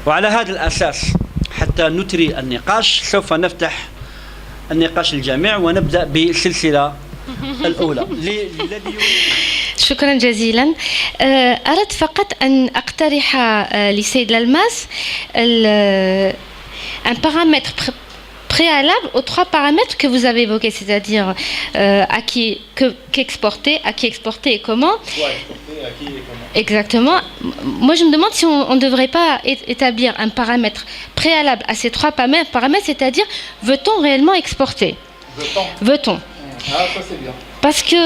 وعلى هذا الأساس حتى نثري النقاش سوف نفتح النقاش الجامع ونبدأ بالسلسلة الأولى. شكرا جزيلا. أردت فقط أن أقترح لسيد الألماس un paramètre préalable aux trois paramètres que vous avez évoqués, c'est-à-dire à qui qu'exporter, à qui exporter et comment. Quoi exporter, à qui et comment. Exactement. Moi, je me demande si on ne devrait pas établir un paramètre préalable à ces trois paramètres, c'est-à-dire veut-on réellement exporter? Veut-on. Ah, ça c'est bien. Parce que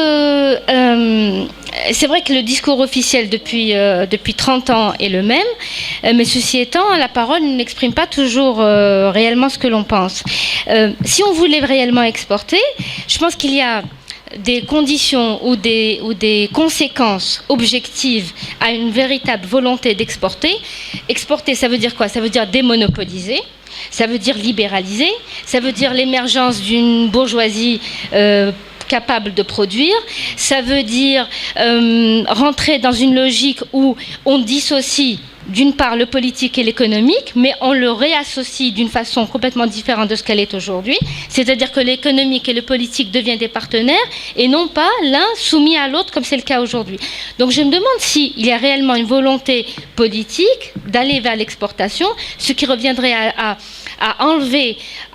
c'est vrai que le discours officiel depuis 30 ans est le même, mais ceci étant, la parole n'exprime pas toujours réellement ce que l'on pense. Si on voulait réellement exporter, je pense qu'il y a des conditions ou des conséquences objectives à une véritable volonté d'exporter. Exporter, ça veut dire quoi? Ça veut dire démonopoliser. Ça veut dire libéraliser, ça veut dire l'émergence d'une bourgeoisie capable de produire, ça veut dire rentrer dans une logique où on dissocie d'une part le politique et l'économique, mais on le réassocie d'une façon complètement différente de ce qu'elle est aujourd'hui, c'est-à-dire que l'économique et le politique deviennent des partenaires et non pas l'un soumis à l'autre comme c'est le cas aujourd'hui. Donc je me demande s'il y a réellement une volonté politique d'aller vers l'exportation, ce qui reviendrait à enlever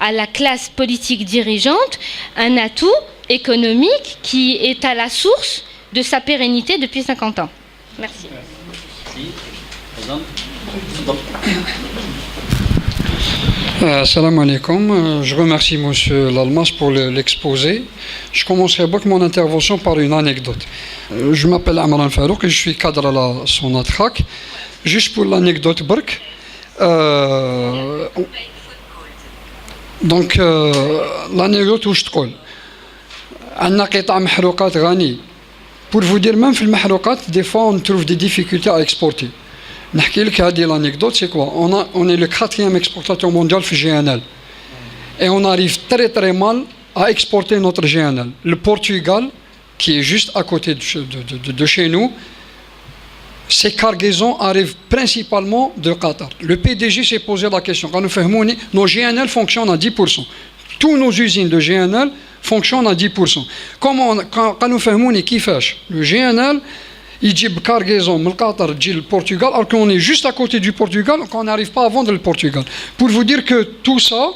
à la classe politique dirigeante un atout économique qui est à la source de sa pérennité depuis 50 ans. Merci. Salam alaikum. Je remercie M. Lalmas pour l'exposé. Je commencerai avec mon intervention par une anecdote. Je m'appelle Amran Farouk et je suis cadre à la Sonatrach. Juste pour l'anecdote, Burk. Donc, l'anecdote où je te colle. عندنا قطع محروقات غني. Pour vous dire, même في المحروقات, des fois on trouve des difficultés à exporter. نحكي لك هذه l'anecdote, c'est quoi? On est le 4e exportateur mondial في GNL. Et on arrive très très mal à exporter notre GNL. Le Portugal, qui est juste à côté de chez nous, ces cargaisons arrivent principalement de Qatar. Le PDG s'est posé la question. Quand nous faisons, nos GNL fonctionnent à 10%. Toutes nos usines de GNL fonctionnent à 10%. Quand nous faisons كيفاش le GNL يجيب cargaison من Qatar تجي le Portugal alors qu'on est juste à côté du Portugal qu'on n'arrive pas à vendre le Portugal. Pour vous dire que tout ça,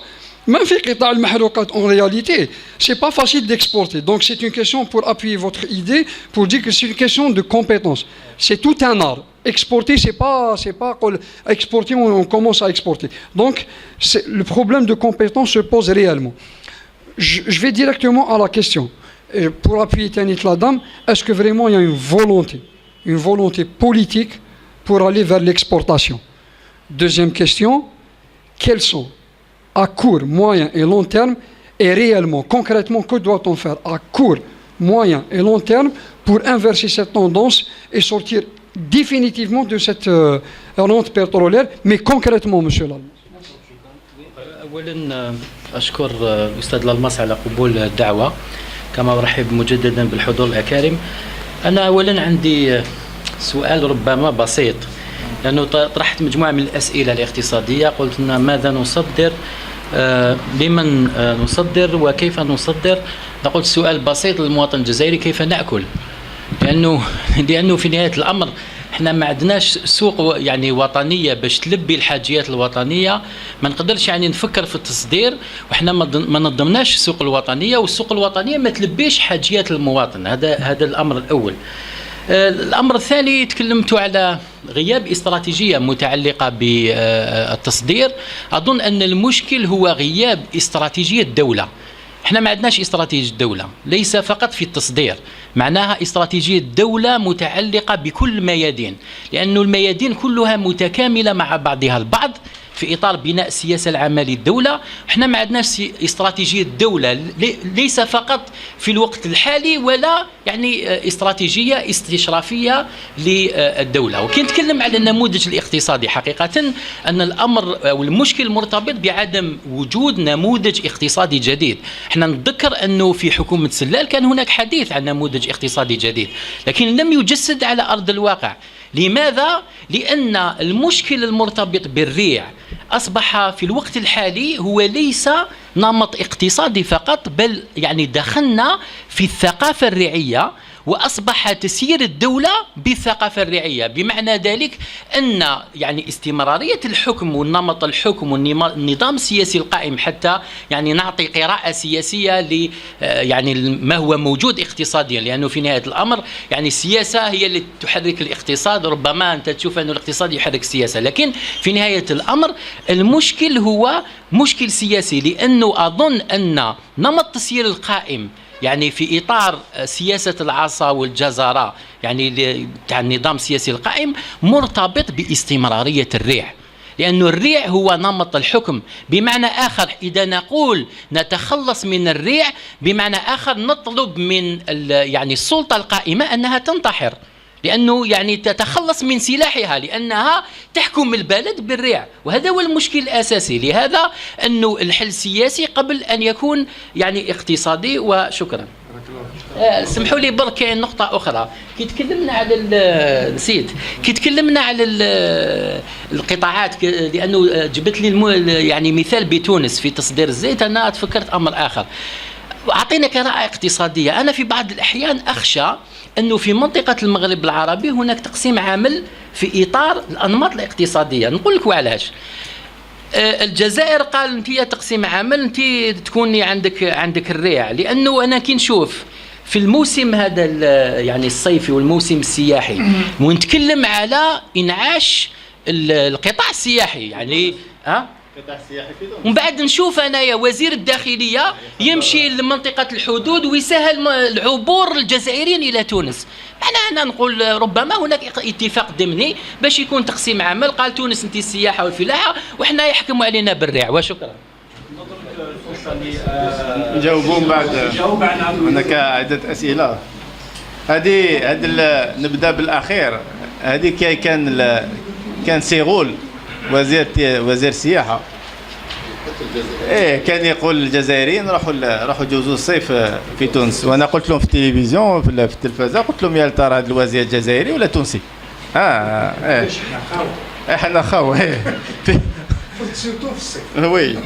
même في قطاع المحروقات en réalité, c'est pas facile d'exporter. Donc c'est une question pour appuyer votre idée, pour dire que c'est une question de compétence. C'est tout un art. Exporter, c'est pas exporter, on commence à exporter. Donc le problème de compétence se pose réellement. Je vais directement à la question. Et pour appuyer Tanit la dame, est-ce que vraiment il y a une volonté politique pour aller vers l'exportation? Deuxième question, quels sont à court, moyen et long terme, et réellement, concrètement, que doit-on faire à court, moyen et long terme pour inverser cette tendance et sortir définitivement de cette rente pétrolière, mais concrètement, monsieur Lalmas. أولا أشكر الأستاذ لالماس على قبول الدعوة، كما أرحب مجددا بالحضور الأكارم. أنا أولا عندي سؤال ربما بسيط، لأنه طرحت مجموعة من الأسئلة الاقتصادية. قلت لنا ماذا نصدر، لمن نصدر، وكيف نصدر. قلت سؤال بسيط للمواطن الجزائري: كيف نأكل؟ لأنه في نهاية الأمر احنا ما عندناش سوق يعني وطنيه باش تلبي الحاجيات الوطنيه. ما نقدرش يعني نفكر في التصدير وحنا ما نظمناش السوق الوطنيه، والسوق الوطنيه ما تلبيش حاجيات المواطن. هذا الامر الاول. الامر الثاني، تكلمت على غياب استراتيجيه متعلقه بالتصدير. اظن ان المشكل هو غياب استراتيجيه الدوله. احنا ما عندناش استراتيجية دولة، ليس فقط في التصدير، معناها استراتيجية دولة متعلقة بكل الميادين، لأن الميادين كلها متكاملة مع بعضها البعض في إطار بناء السياسة العامة للدولة. احنا ما عندناش استراتيجية دولة، ليس فقط في الوقت الحالي، ولا يعني استراتيجية استشرافية للدولة. وكي نتكلم على النموذج الاقتصادي، حقيقة أن الأمر أو المشكل مرتبط بعدم وجود نموذج اقتصادي جديد. احنا نتذكر أنه في حكومة سلال كان هناك حديث عن نموذج اقتصادي جديد، لكن لم يجسد على أرض الواقع. لماذا؟ لأن المشكل المرتبط بالريع أصبح في الوقت الحالي هو ليس نمط اقتصادي فقط، بل يعني دخلنا في الثقافة الريعية، وأصبح تسيير الدولة بالثقافة الريعية. بمعنى ذلك أن يعني استمرارية الحكم والنمط الحكم والنظام السياسي القائم، حتى يعني نعطي قراءة سياسية ل يعني ما هو موجود اقتصاديا، لأنه في نهاية الأمر يعني السياسة هي اللي تحرك الاقتصاد. ربما أنت تشوف أن الاقتصاد يحرك السياسة، لكن في نهاية الأمر المشكل هو مشكل سياسي، لأنه أظن أن نمط التسيير القائم يعني في إطار سياسة العصا والجزرة يعني تاع النظام السياسي القائم مرتبط باستمرارية الريع، لأن الريع هو نمط الحكم. بمعنى آخر إذا نقول نتخلص من الريع، بمعنى آخر نطلب من يعني السلطة القائمة أنها تنتحر، لأنه يعني تتخلص من سلاحها، لأنها تحكم البلد بالريع، وهذا هو المشكل الأساسي. لهذا أنه الحل السياسي قبل أن يكون يعني اقتصادي. وشكرا. سمحوا لي برك كاين نقطة أخرى. كي تكلمنا على نسيت كي تكلمنا على القطاعات، لأنه جبت لي يعني مثال بتونس في تصدير الزيت، أنا تفكرت أمر آخر. أعطينا قراءة اقتصادية. أنا في بعض الأحيان أخشى أنه في منطقة المغرب العربي هناك تقسيم عامل في إطار الأنماط الاقتصادية. نقول لك علاش. الجزائر قال أنت تقسيم عامل أنت تكوني عندك الريع، لأنه أنا كي نشوف في الموسم هذا يعني الصيفي والموسم السياحي ونتكلم على إنعاش القطاع السياحي يعني ومن بعد نشوف انايا وزير الداخليه يمشي لمنطقه الحدود ويسهل العبور الجزائريين الى تونس. انا نقول ربما هناك اتفاق ضمني باش يكون تقسيم عمل، قال تونس انت السياحه والفلاحه وحنا يحكموا علينا بالريع. وشكرا. نجاوبون بعد. هناك عده اسئله. هذه نبدا بالاخير. هذه كان سيغول وزير السياحه كان يقول للجزائريين راحوا جوزوا الصيف في تونس، وانا قلت لهم في التلفزيون في التلفزه، قلت لهم يا ترى هذا الوزير الجزائري ولا تونسي؟ احنا خاو في الصيف. وي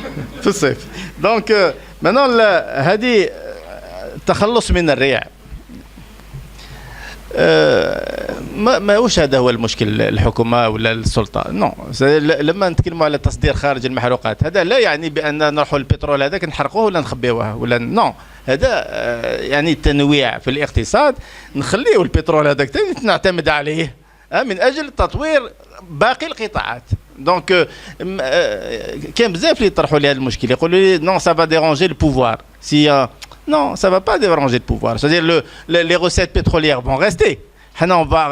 في الصيف. دونك مانون هذه التخلص من الريع ماهوش هذا هو المشكل الحكومه ولا السلطه. نو لما نتكلموا على تصدير خارج المحروقات هذا لا يعني بان نروحوا البترول هذاك نحرقوه ولا نخبيوه ولا نو، هذا يعني التنويع في الاقتصاد، نخليه البترول هذاك نعتمد عليه من اجل تطوير باقي القطاعات. دونك كاين بزاف اللي يطرحوا لي هذا المشكل، يقولوا لي نو سا با ديرونجي البوفوار سي non, ça ne va pas déranger le pouvoir. C'est-à-dire les recettes pétrolières vont rester. On va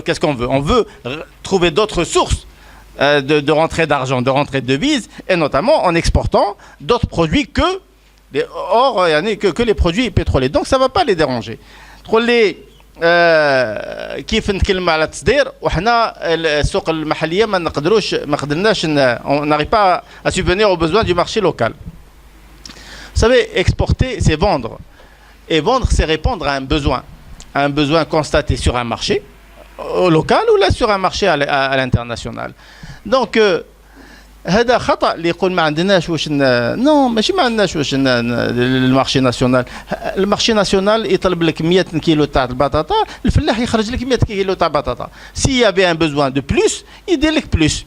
qu'est-ce qu'on veut? On veut trouver d'autres sources de rentrée d'argent, de rentrée de devises, et notamment en exportant d'autres produits que les produits pétroliers. Donc ça ne va pas les déranger. كيف نتكلم على التصدير وحنا السوق المحليه ما قدرناش on n'arrive pas à subvenir aux besoins du marché local. Vous savez, exporter, c'est vendre. Et vendre, c'est répondre à un besoin constaté sur un marché local ou là sur un marché à l'international. Donc, هذا خطأ اللي يقول ما عندناش واش نو ماشي ما عندناش واش المارشي ناسيونال. المارشي ناسيونال يطلب لك 100 كيلو تاع البطاطا، الفلاح يخرج لك 100 كيلو تاع البطاطا. S'il y avait un besoin de plus, يدير لك plus.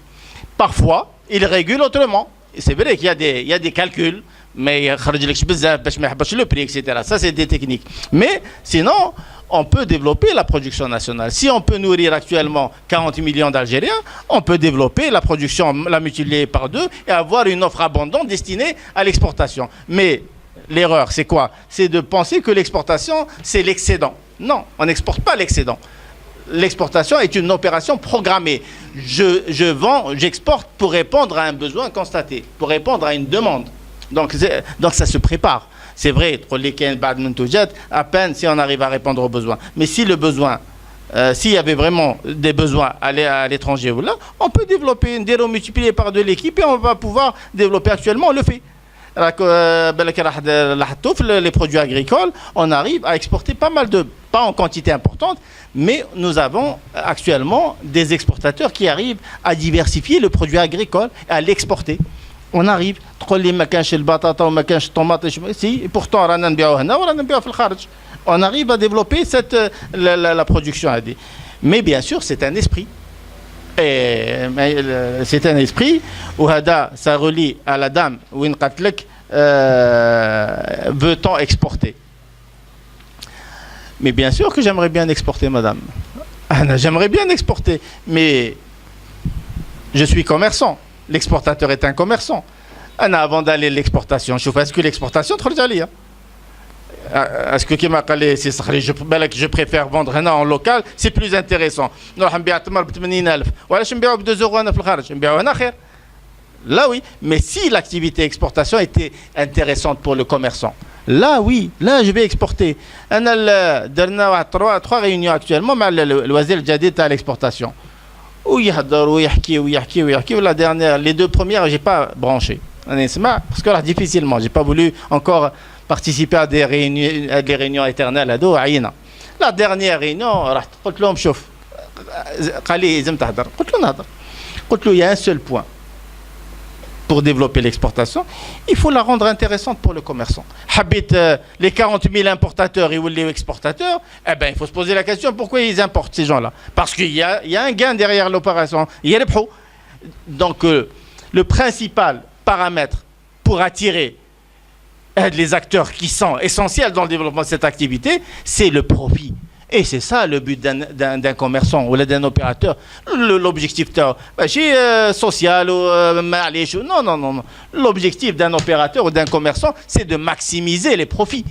Parfois, il régule autrement. C'est vrai qu'il y a des calculs. ما يخرجلكش بزاف باش ما يحبطش لو بري etc. Ça c'est des techniques. Mais sinon on peut développer la production nationale. Si on peut nourrir actuellement 40 millions d'Algériens, on peut développer la production, la multiplier par 2 et avoir une offre abondante destinée à l'exportation. Mais l'erreur c'est quoi? C'est de penser que l'exportation c'est l'excédent. Non, on n'exporte pas l'excédent. L'exportation est une opération programmée. Je vends, j'exporte pour répondre à un besoin constaté, pour répondre à une demande. Donc ça se prépare. C'est vrai, à peine si on arrive à répondre aux besoins. Mais si le besoin, s'il y avait vraiment des besoins à l'étranger ou là, on peut développer une multiplier par 2 l'équipe et on va pouvoir développer. Actuellement, on le fait. les produits agricoles, on arrive à exporter pas mal pas en quantité importante, mais nous avons actuellement des exportateurs qui arrivent à diversifier le produit agricole et à l'exporter. On arrive, pourtant on arrive à développer la production. Mais bien sûr, c'est un esprit. C'est un esprit où ça relie à la dame où veut-on exporter. Mais bien sûr que j'aimerais bien exporter, madame. J'aimerais bien exporter, mais je suis commerçant. L'exportateur est un commerçant. Avant d'aller à l'exportation, est-ce que l'exportation est-ce que je préfère vendre en local, c'est plus intéressant. Là oui, mais si l'activité exportation était intéressante pour le commerçant, là oui, là je vais exporter. On a trois réunions actuellement avec le Wazir Jadid à l'exportation. La dernière, les deux premières, j'ai pas branché. Parce que là, difficilement, j'ai pas voulu encore participer à des réunions éternelles. La dernière réunion, il y a un seul point. Pour développer l'exportation, il faut la rendre intéressante pour le commerçant. Les 40 000 importateurs et les exportateurs, il faut se poser la question pourquoi ils importent ces gens-là. Parce qu'il y a un gain derrière l'opération. Il y a les pros. Donc, le principal paramètre pour attirer les acteurs qui sont essentiels dans le développement de cette activité, c'est le profit. Et c'est ça le but d'un commerçant ou d'un opérateur. L'objectif social ou non. L'objectif d'un opérateur ou d'un commerçant, c'est de maximiser les profits,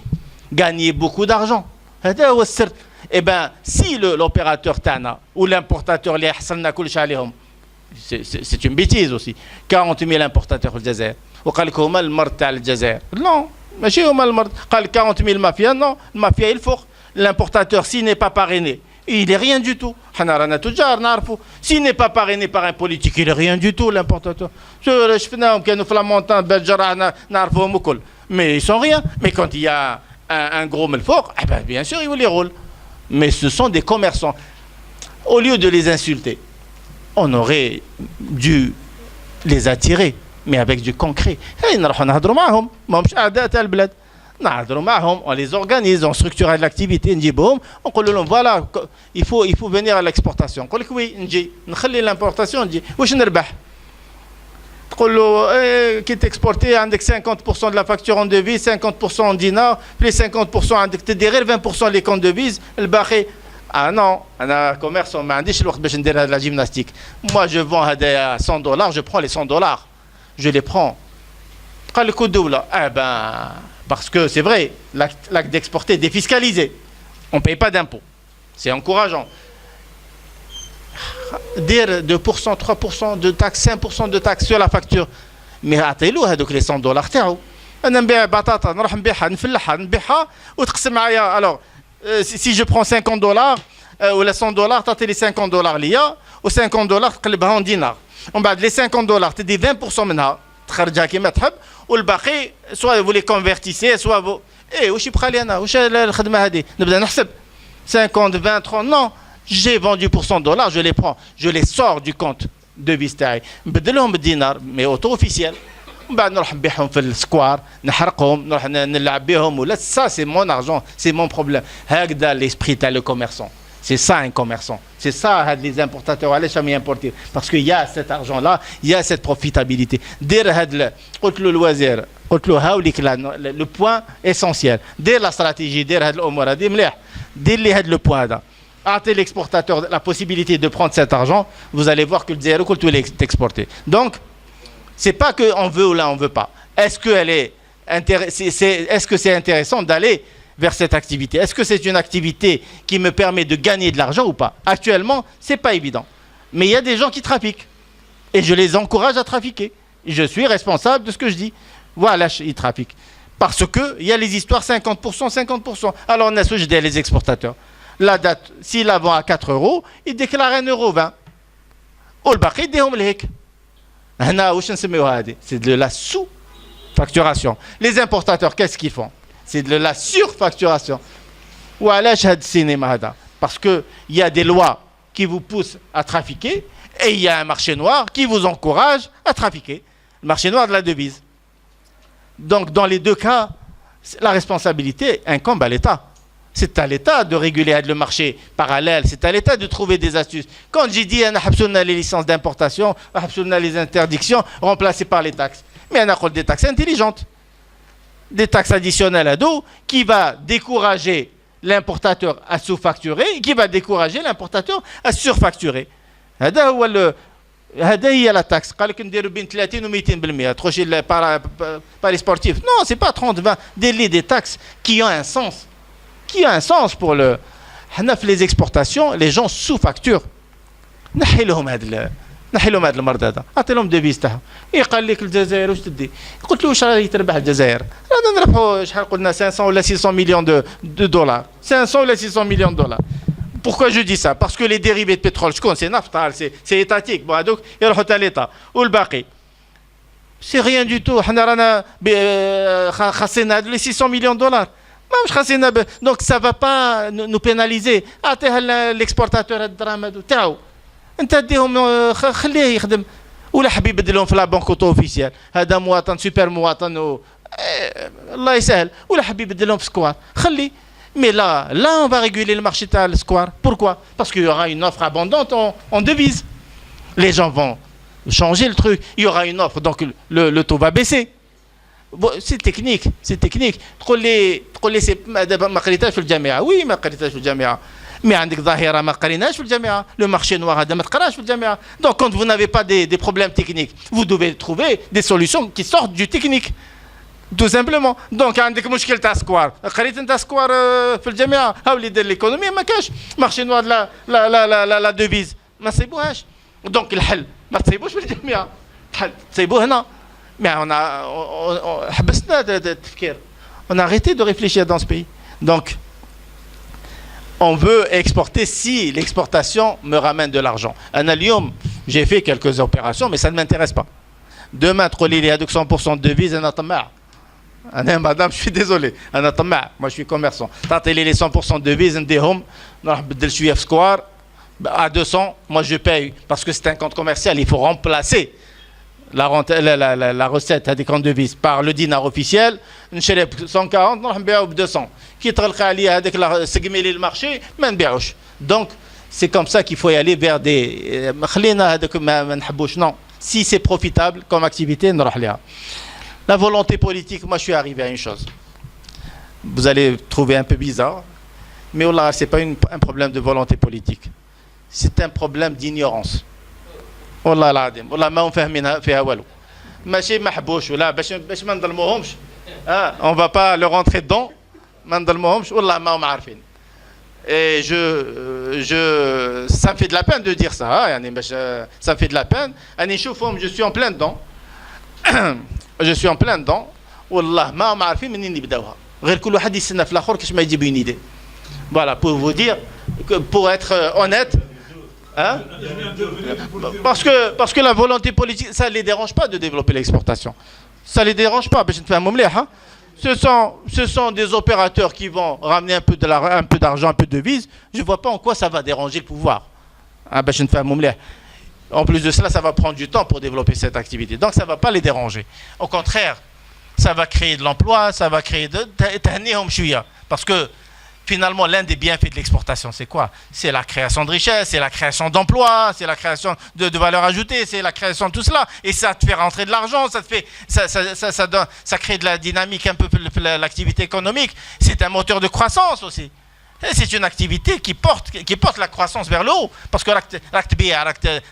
gagner beaucoup d'argent. Eh bien, si l'opérateur Tana ou l'importateur c'est une bêtise aussi. 40 000 importateurs au Jazair. Non, ماشي هما المرض قال 40 000 mafia. Non, mafia il faut. L'importateur, s'il n'est pas parrainé, il n'est rien du tout. S'il n'est pas parrainé par un politique, il n'est rien du tout, l'importateur. Mais ils sont rien. Mais quand il y a un gros melfort, bien sûr, ils vous les roulent. Mais ce sont des commerçants. Au lieu de les insulter, on aurait dû les attirer, mais avec du concret. On les organise, on structure l'activité, on dit voilà, il faut venir à l'exportation. On dit oui, on dit l'importation, on dit oui, je ne ربح. Qui est exporté avec 50% de la facture en devise, 50% en dinars, plus 50% avec derrière 20% les comptes devises, le barré. Ah non, un commerce, on m'a dit je vais faire de la gymnastique. Moi, je vends à $100, je prends les $100, je les prends. Quand le coût double, parce que c'est vrai, l'acte d'exporter est défiscalisé. On ne paye pas d'impôts. C'est encourageant. Dire 2%, 3% de taxes, 5% de taxes sur la facture. Mais attendez-le, les $100 تاعو. أنا نبيع بطاطا نروح نبيعها نفلحها نبيعها وتقسم معايا. Alors, si je prends $50 ou les $100, تعطي لي $50 ليا و $50 تقلبها en dinars. ومن بعد les $50 تدي 20% منها تخرجها كيما تحب والباقي soit vous les convertissez soit vous واش يبقى لي انا واش الخدمه هذه نبدا نحسب 50 20 30 non j'ai vendu pour $100 je les prends je les sors du compte devise تاعي نبدلهم بالدينار mais auto officiel ومن بعد نروح نبيعهم في السكوار نحرقهم نروح نلعب بهم ولا ça c'est mon argent c'est mon problème هكذا l'esprit تاع le commerçant. C'est ça un commerçant. C'est ça les importateurs. Allez jamais importer. Parce qu'il y a cet argent-là, il y a cette profitabilité. Le point essentiel. Dès la stratégie, dès le point là. Attez l'exportateur la possibilité de prendre cet argent, vous allez voir que le zéro tout est exporté. Donc, c'est pas qu'on veut ou là on veut pas. Est-ce que c'est intéressant d'aller vers cette activité? Est-ce que c'est une activité qui me permet de gagner de l'argent ou pas? Actuellement, c'est pas évident. Mais il y a des gens qui trafiquent. Et je les encourage à trafiquer. Je suis responsable de ce que je dis. Voilà, ils trafiquent. Parce qu'il y a les histoires 50%, 50%. Alors, on a ce que les exportateurs. La date, s'ils la vendent à 4 €, ils déclarent 1,20 €. Ou le baqi, ils disent c'est de la Facturation. Les importateurs, qu'est-ce qu'ils font? C'est de la surfacturation. Ou à l'âge de cinéma, parce qu'il y a des lois qui vous poussent à trafiquer et il y a un marché noir qui vous encourage à trafiquer. Le marché noir de la devise. Donc, dans les deux cas, la responsabilité incombe à l'État. C'est à l'État de réguler le marché parallèle. C'est à l'État de trouver des astuces. Quand j'ai dit on a les licences d'importation, on a les interdictions remplacées par les taxes. Mais on a des taxes intelligentes. Des taxes additionnelles à dos qui va décourager l'importateur à sous-facturer et qui va décourager l'importateur à surfacturer. هذا هي la taxe. قال لك نديروا بين 30 و 200% تخشي les sportifs. Non, c'est pas 30 20 des taxes qui ont un sens. Qui a un sens pour le les exportations, les gens sous-facturent. نحي لهم هذا المرض هذا. اعطي لهم ديفيز تاعهم. قال لك الجزائر واش تدي؟ قلت له واش راهي تربح الجزائر؟ رانا نربحوا شحال قلنا 500 ولا 600 millions de dollars. 500 ولا 600 millions de dollars. Pourquoi je dis ça? Parce que les dérivés de pétrole, c'est naftal, c'est étatique. Bon, donc, il y a l'État. Ou le baqi. C'est rien du tout. On a les 600 millions de dollars. Donc, ça ne va pas nous pénaliser. L'exportateur a drame. انت اديهم خليه يخدم ولا حبيب يبدلهم في لا بنك اوتو اوفيسيال هذا مواطن سوبر مواطن الله يسهل ولا حبيب يبدلهم في سكوار خلي. Mais là, on va réguler le marché de square. Pourquoi? Parce qu'il y aura une offre abondante en devises. Les gens vont changer le truc. Il y aura une offre, donc le taux va baisser. Bon, c'est technique. تقول لي دابا ما قريتهاش في الجامعة. Oui, ما قريتهاش في الجامعة. Mais عندك ظاهرة ما قريناش في الجامعة. Le marché noir هذا ما تقراش في الجامعة. Donc quand vous n'avez pas des problèmes techniques, vous devez trouver des solutions qui sortent du technique. Tout simplement. Donc عندك مشكل تاع سكوار قريت انت سكوار في الجامعه هاو اللي دار ليكونومي ما كاش مارشي نوار لا دوفيز ما تصيبوهاش. دونك الحل ما تصيبوش في الجامعه الحل تصيبوه هنا. مي حبسنا التفكير. On a arrêté de réfléchir dans ce pays. Donc on veut exporter si l'exportation me ramène de l'argent. أنا اليوم j'ai fait quelques opérations mais ça ne m'intéresse pas. Demain تقولي لي هذوك 100% de devise أنا طماع. Madame, je suis désolé. Moi, je suis commerçant. T'as les 100% de devises, je suis F-Square à 200. Moi, je paye parce que c'est un compte commercial. Il faut remplacer la recette des comptes de devises par le dinar officiel. 140, on 200. Qui le marché, donc, c'est comme ça qu'il faut y aller vers des. Non. Si c'est profitable comme activité, on va. La volonté politique, moi je suis arrivé à une chose. Vous allez trouver un peu bizarre, mais ce n'est pas un problème de volonté politique. C'est un problème d'ignorance. والله العظيم والله ما هم فاهمين فيها والو. ماشي محبوش ولا باش ما نظلموهمش. On va pas leur rentrer dedans. ما نظلموهمش والله ما هم عارفين. Et ça me fait de la peine de dire ça. Ça me fait de la peine. Je suis en plein dedans. Je suis en plein dedans. والله ما هم عارفين منين يبداوها. غير كل واحد يستنى في الاخر كاش ما يجيب une idée. Voilà, pour vous dire que pour être honnête, hein? Parce que la volonté politique, ça ne les dérange pas de développer l'exportation. Ça ne les dérange pas. Ce sont des opérateurs qui vont ramener un peu d'argent, un peu de devises. Je ne vois pas en quoi ça va déranger le pouvoir. En plus de cela, ça va prendre du temps pour développer cette activité. Donc ça ne va pas les déranger. Au contraire, ça va créer de l'emploi, ça va créer parce que finalement, l'un des bienfaits de l'exportation, c'est quoi? C'est la création de richesse, c'est la création d'emplois, c'est la création de valeur ajoutée, c'est la création de tout cela. Et ça te fait rentrer de l'argent, ça crée de la dynamique un peu pour l'activité économique. C'est un moteur de croissance aussi. Et c'est une activité qui porte la croissance vers le haut. Parce que l'acte BIA,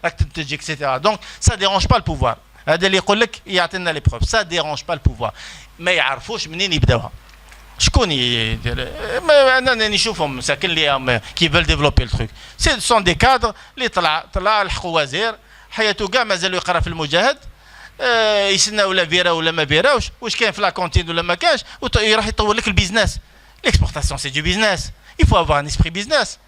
etc. Donc, ça ne dérange pas le pouvoir. Ça ne dérange pas le pouvoir. Mais il y a qui veulent développer le truc. Ce sont des cadres اللي طلع الحوازير حياته كاع مازال يقرا في المجاهد يسنى ولا فيرا ولا ما فيراوش واش كاين في لا كونتين ولا ما كاش وراح يطور لك البيزنس. L'exportation c'est du business. Il faut avoir un esprit business.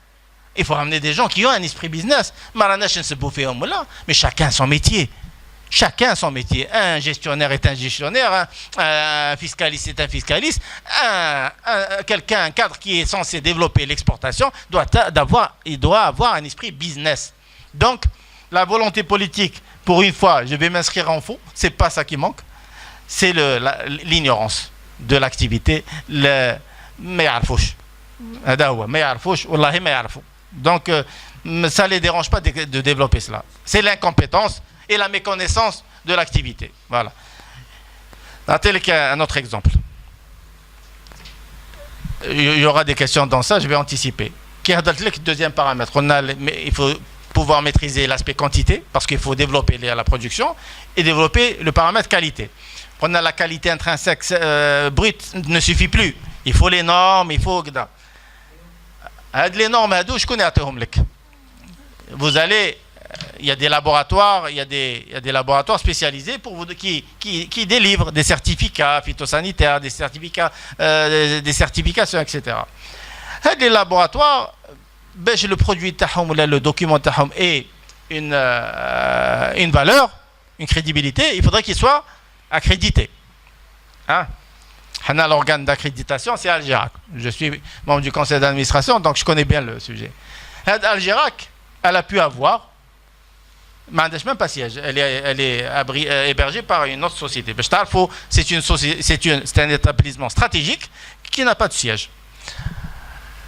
Il faut ramener des gens qui ont un esprit business. ما راناش نسبوا فيهم ولا mais chacun son métier. Chacun son métier. Un gestionnaire est un gestionnaire, un fiscaliste est un fiscaliste, quelqu'un, un cadre qui est censé développer l'exportation doit avoir un esprit business. Donc, la volonté politique, pour une fois, je vais m'inscrire en faux, c'est pas ça qui manque, c'est l'ignorance de l'activité. ما يعرفوش هذا هو ما يعرفوش والله ما يعرفوا. Donc ça les dérange pas de développer cela. C'est l'incompétence et la méconnaissance de l'activité. Voilà. Tel qu'un autre exemple. Il y aura des questions dans ça, je vais anticiper. Deuxième paramètre, il faut pouvoir maîtriser l'aspect quantité, parce qu'il faut développer la production, et développer le paramètre qualité. On a la qualité intrinsèque brute ne suffit plus. Il faut les normes, il faut... Les normes, je connais. Vous allez... Il y a des laboratoires, il y a des laboratoires spécialisés pour vous, qui délivrent des certificats phytosanitaires, des certificats, des certifications, etc. Les laboratoires, le produit le document ait une valeur, une crédibilité, il faudrait qu'il soit accrédité. Hein? L'organe d'accréditation, c'est Algerac. Je suis membre du conseil d'administration, donc je connais bien le sujet. Algerac, elle a pu avoir, mais elle n'a même pas siège. Elle est hébergée par une autre société. C'est un établissement stratégique qui n'a pas de siège.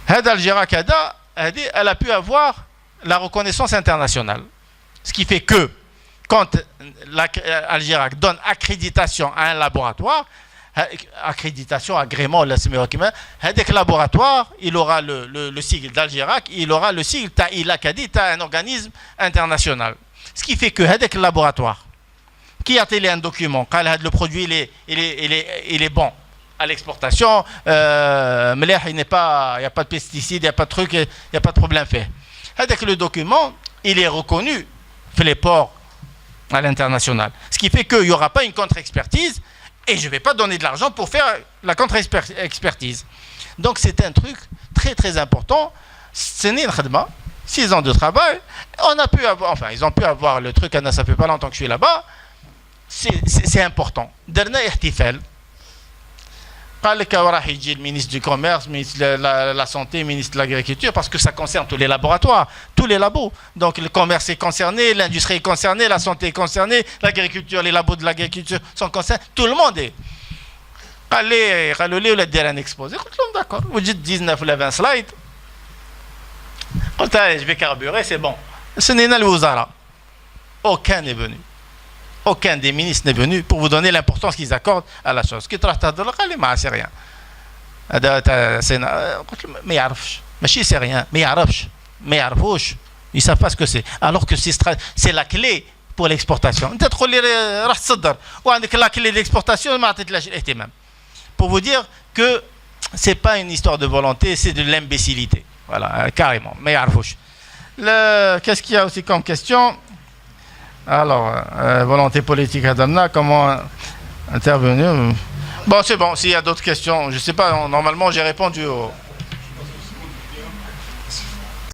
Algerac, elle a pu avoir la reconnaissance internationale. Ce qui fait que quand Algerac donne accréditation à un laboratoire, accréditation, agrément, le laboratoire, il aura le sigle d'Algerac, il aura le sigle TAILA, un organisme international. Ce qui fait que le laboratoire qui a télé un document, quand le produit il est bon à l'exportation, il n'y a pas de pesticides, il n'y a pas de truc, il n'y a pas de problème fait. Le document, il est reconnu fait les ports à l'international. Ce qui fait qu'il n'y aura pas une contre-expertise et je ne vais pas donner de l'argent pour faire la contre-expertise. Donc c'est un truc très très important. C'est une khadma, 6 ans de travail. On a pu avoir, enfin ils ont pu avoir le truc, ça fait pas longtemps que je suis là-bas. C'est important. Dernier ihtifal. قال لك راح يجي le ministre du commerce, ministre de la santé, ministre de l'agriculture, parce que ça concerne tous les laboratoires, tous les labos. Donc le commerce est concerné, l'industrie est concernée, la santé est concernée, l'agriculture, les labos de l'agriculture sont concernés, tout le monde est. قالوا لي ولا دير un exposé. قلت لهم d'accord. Vous dites 19 ou 20 slides. قلت je vais carburer, c'est bon. Ce n'est pas le Wuzara. Aucun n'est venu. Aucun des ministres n'est venu pour vous donner l'importance qu'ils accordent à la chose. C'est rien. Mais c'est rien. Mais ils ne savent pas ce que c'est. Alors que c'est la clé pour l'exportation. La clé de l'exportation, pour vous dire que ce n'est pas une histoire de volonté, c'est de l'imbécilité. Voilà, carrément. Mais qu'est-ce qu'il y a aussi comme question? Alors, volonté politique à Damna, comment intervenir? Bon, c'est bon, s'il y a d'autres questions, je ne sais pas, normalement j'ai répondu aux...